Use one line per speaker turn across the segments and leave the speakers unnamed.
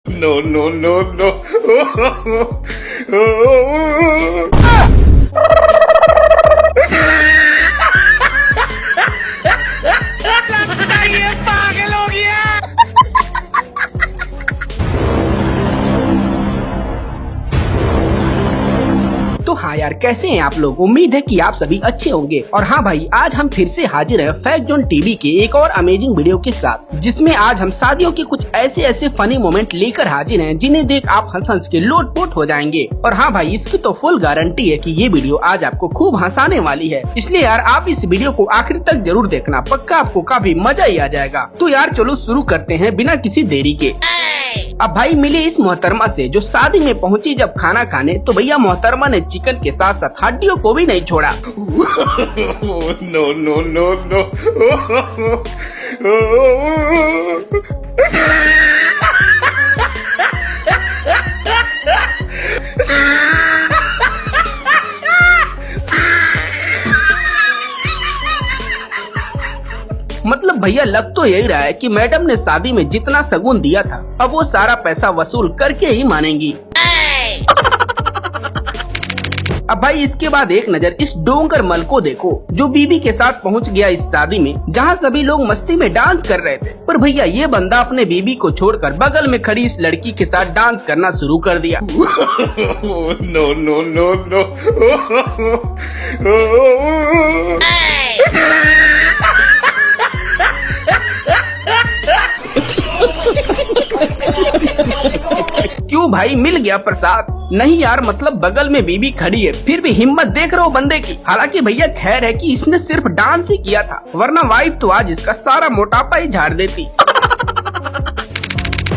No, no, no, no.
लगता है ये पागल हो गया।
तो हाँ यार, कैसे हैं आप लोग। उम्मीद है कि आप सभी अच्छे होंगे। और हाँ भाई, आज हम फिर से हाजिर हैं फैक्ट जोन टीवी के एक और अमेजिंग वीडियो के साथ, जिसमें आज हम शादियों के कुछ ऐसे फनी मोमेंट लेकर हाजिर हैं जिन्हें देख आप हंस हंस के लोटपोट हो जाएंगे। और हाँ भाई, इसकी तो फुल गारंटी है कि ये वीडियो आज आपको खूब हंसाने वाली है। इसलिए यार आप इस वीडियो को आखिर तक जरूर देखना, पक्का आपको काफी मजा ही आ जाएगा। तो यार चलो शुरू करते हैं बिना किसी देरी के। अब भाई मिली इस मोहतरमा से जो शादी में पहुंची जब खाना खाने, तो भैया मोहतरमा ने चिकन के साथ साथ हड्डियों को भी नहीं छोड़ा।
No, no, no, no.
मतलब भैया लग तो यही रहा है कि मैडम ने शादी में जितना शगुन दिया था, अब वो सारा पैसा वसूल करके ही मानेंगी। अब भाई इसके बाद एक नजर इस डोंगर मल को देखो, जो बीबी के साथ पहुंच गया इस शादी में जहां सभी लोग मस्ती में डांस कर रहे थे। पर भैया ये बंदा अपने बीबी को छोड़कर बगल में खड़ी इस लड़की के साथ डांस करना शुरू कर दिया।
No, no, no, no.
क्यों भाई, मिल गया प्रसाद? नहीं यार, मतलब बगल में बीबी खड़ी है, फिर भी हिम्मत देख रहे हो बंदे की। हालांकि भैया खैर है कि इसने सिर्फ डांस ही किया था, वरना वाइफ तो आज इसका सारा मोटापा ही झाड़ देती।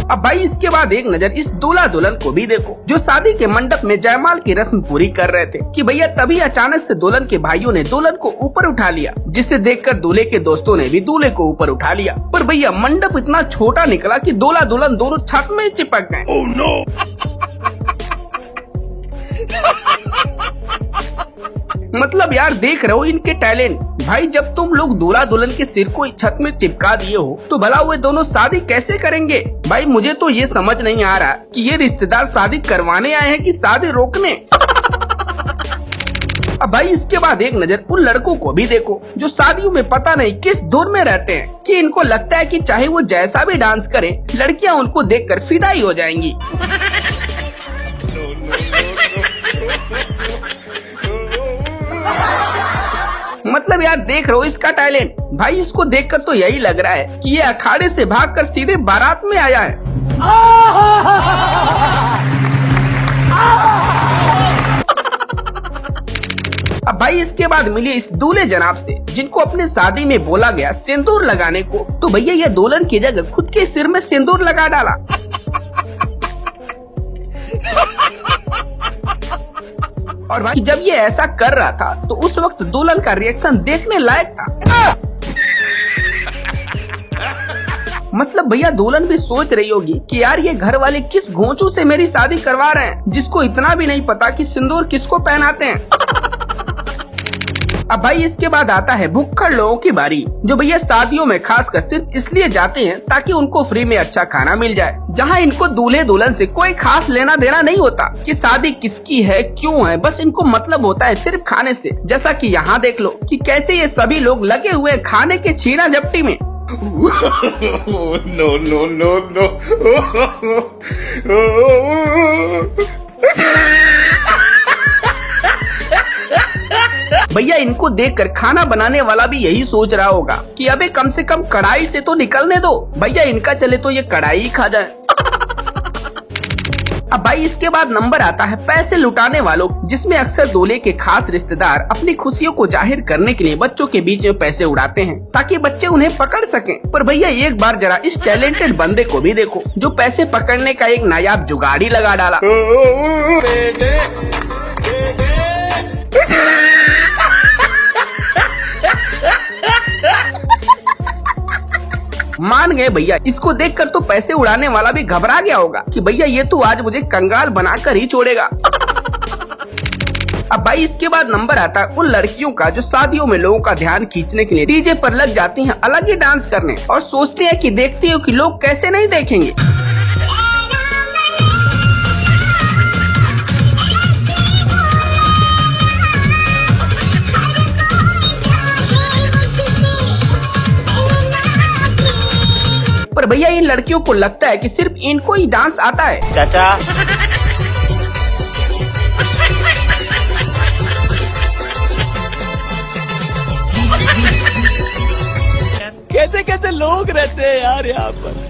अब भाई इसके बाद एक नजर इस दूल्हा दुल्हन को भी देखो, जो शादी के मंडप में जयमाल की रस्म पूरी कर रहे थे कि भैया तभी अचानक से दुल्हन के भाइयों ने दुल्हन को ऊपर उठा लिया, जिसे देखकर दूल्हे के दोस्तों ने भी दूल्हे को ऊपर उठा लिया। पर भैया मंडप इतना छोटा निकला कि दूल्हा दुल्हन दोनों छत में चिपक गए।
Oh no.
मतलब यार देख रहे हो इनके टैलेंट। भाई जब तुम लोग दूल्हा दुल्हन के सिर को छत में चिपका दिए हो, तो भला वे दोनों शादी कैसे करेंगे? भाई मुझे तो ये समझ नहीं आ रहा कि ये रिश्तेदार शादी करवाने आए हैं कि शादी रोकने। अब भाई इसके बाद एक नजर उन लड़कों को भी देखो, जो शादियों में पता नहीं किस धुन में रहते हैं कि इनको लगता है कि चाहे वो जैसा भी डांस करें, लड़कियां उनको देखकर फिदा ही हो जाएंगी। मतलब यार देख रहे हो इसका टैलेंट। भाई इसको देखकर तो यही लग रहा है कि ये अखाड़े से भागकर सीधे बारात में आया है। अब भाई इसके बाद मिली इस दूल्हे जनाब से, जिनको अपने शादी में बोला गया सिंदूर लगाने को, तो भैया ये दुल्हन की जगह खुद के सिर में सिंदूर लगा डाला। और भाई जब ये ऐसा कर रहा था तो उस वक्त दुल्हन का रिएक्शन देखने लायक था। मतलब भैया दुल्हन भी सोच रही होगी कि यार ये घर वाले किस घोंचू से मेरी शादी करवा रहे हैं, जिसको इतना भी नहीं पता कि सिंदूर किसको पहनाते हैं। अब भाई इसके बाद आता है भुक्खड़ लोगों की बारी, जो भैया शादियों में खासकर सिर्फ इसलिए जाते हैं ताकि उनको फ्री में अच्छा खाना मिल जाए, जहां इनको दूल्हे दुल्हन से कोई खास लेना देना नहीं होता कि शादी किसकी है क्यों है, बस इनको मतलब होता है सिर्फ खाने से। जैसा कि यहाँ देख लो कि कैसे ये सभी लोग लगे हुए खाने के छीना झपटी में।
No, no, no, no.
भैया इनको देखकर खाना बनाने वाला भी यही सोच रहा होगा कि अबे कम से कम कढ़ाई से तो निकलने दो, भैया इनका चले तो ये कढ़ाई ही खा जाए। अब भाई इसके बाद नंबर आता है पैसे लुटाने वालों, जिसमें अक्सर दूल्हे के खास रिश्तेदार अपनी खुशियों को जाहिर करने के लिए बच्चों के बीच में पैसे उड़ाते हैं ताकि बच्चे उन्हें पकड़ सकें। पर भैया एक बार जरा इस टैलेंटेड बंदे को भी देखो, जो पैसे पकड़ने का एक नायाब जुगाड़ लगा डाला। मान गए भैया, इसको देखकर तो पैसे उड़ाने वाला भी घबरा गया होगा कि भैया ये तो आज मुझे कंगाल बनाकर ही छोड़ेगा। अब भाई इसके बाद नंबर आता है उन लड़कियों का जो शादियों में लोगों का ध्यान खींचने के लिए डीजे पर लग जाती हैं अलग ही डांस करने और सोचते हैं कि देखती हो कि लोग कैसे नहीं देखेंगे। लड़कियों को लगता है कि सिर्फ इनको ही डांस आता है।
चाचा कैसे कैसे लोग रहते हैं यार यहाँ पर।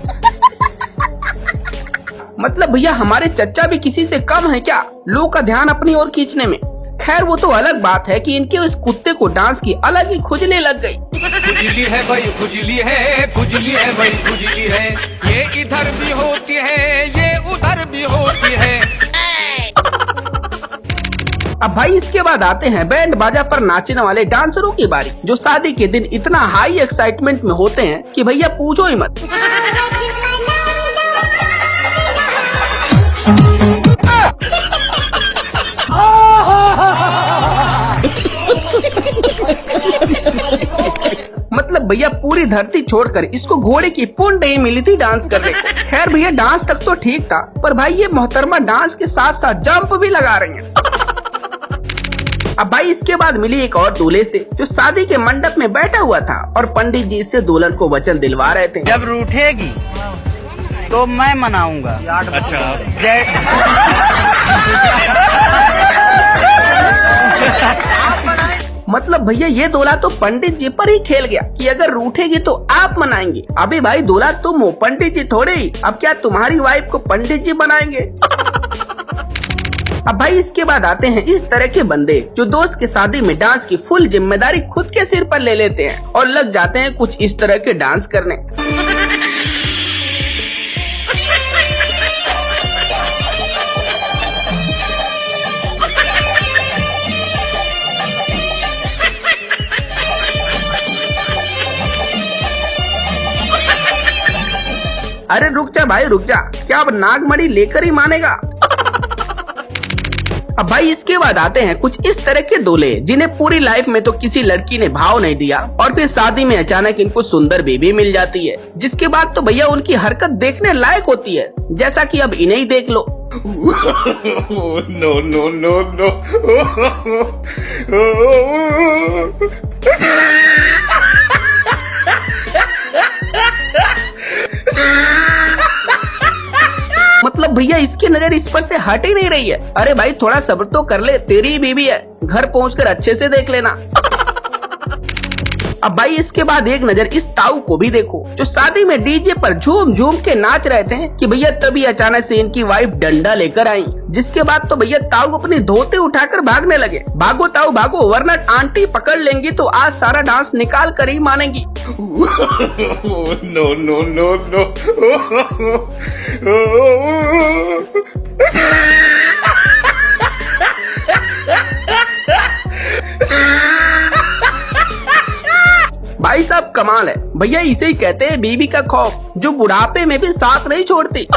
मतलब भैया हमारे चच्चा भी किसी से कम है क्या लोग का ध्यान अपनी ओर खींचने में। खैर वो तो अलग बात है कि इनके उस कुत्ते को डांस की अलग ही खुजली लग गई।
खुजली है भाई खुजली है, खुजली है भाई खुजली है, ये इधर भी होती है ये उधर भी होती है।
अब भाई इसके बाद आते हैं बैंड बाजा पर नाचने वाले डांसरों की बारी, जो शादी के दिन इतना हाई एक्साइटमेंट में होते हैं कि भैया पूछो ही मत। मतलब भैया पूरी धरती छोड़कर इसको घोड़े की पूंछ नहीं मिली थी डांस करने को। खैर भैया डांस तक तो ठीक था, पर भाई ये मोहतरमा डांस के साथ साथ जंप भी लगा रही हैं। अब भाई इसके बाद मिली एक और दूल्हे से, जो शादी के मंडप में बैठा हुआ था और पंडित जी से दुल्हन को वचन दिलवा रहे थे।
जब रूठेगी तो मैं मनाऊंगा। अच्छा
मतलब भैया ये दूल्हा तो पंडित जी पर ही खेल गया कि अगर रूठेगी तो आप मनाएंगे। अबे भाई दूल्हा तुम हो, पंडित जी थोड़े ही। अब क्या तुम्हारी वाइफ को पंडित जी बनाएंगे? अब भाई इसके बाद आते हैं इस तरह के बंदे जो दोस्त की शादी में डांस की फुल जिम्मेदारी खुद के सिर पर ले लेते हैं और लग जाते हैं कुछ इस तरह के डांस करने। अरे रुक जा भाई रुक जा, क्या अब नागमणि लेकर ही मानेगा? अब भाई इसके बाद आते हैं कुछ इस तरह के दूल्हे जिन्हें पूरी लाइफ में तो किसी लड़की ने भाव नहीं दिया और फिर शादी में अचानक इनको सुंदर बेबी मिल जाती है, जिसके बाद तो भैया उनकी हरकत देखने लायक होती है, जैसा कि अब इन्हें ही देख लो।
No, no, no, no.
मतलब भैया इसकी नजर इस पर से हट ही नहीं रही है। अरे भाई थोड़ा सब्र तो कर ले, तेरी ही बीवी है, घर पहुंचकर अच्छे से देख लेना। अब भाई इसके बाद एक नजर इस ताऊ को भी देखो, जो शादी में डीजे पर झूम झूम के नाच रहे थे कि भैया तभी अचानक से इनकी वाइफ डंडा लेकर आई, जिसके बाद तो भैया ताऊ अपने धोते उठाकर भागने लगे। भागो ताऊ भागो, वरना आंटी पकड़ लेंगी तो आज सारा डांस निकाल कर ही मानेंगी।
No, no, no, no.
भाई साहब कमाल है भैया, इसे ही कहते हैं बीवी का खौफ, जो बुढ़ापे में भी साथ नहीं छोड़ती।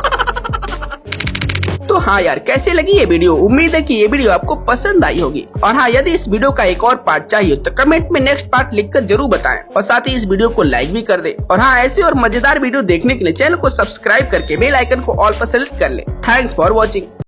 तो हाँ यार, कैसे लगी ये वीडियो? उम्मीद है कि ये वीडियो आपको पसंद आई होगी। और हाँ, यदि इस वीडियो का एक और पार्ट चाहिए तो कमेंट में नेक्स्ट पार्ट लिखकर जरूर बताएं, और साथ ही इस वीडियो को लाइक भी कर दें। और हाँ, ऐसे और मजेदार वीडियो देखने के लिए चैनल को सब्सक्राइब करके बेल आइकन को ऑल पर सेलेक्ट कर ले। Thanks for watching.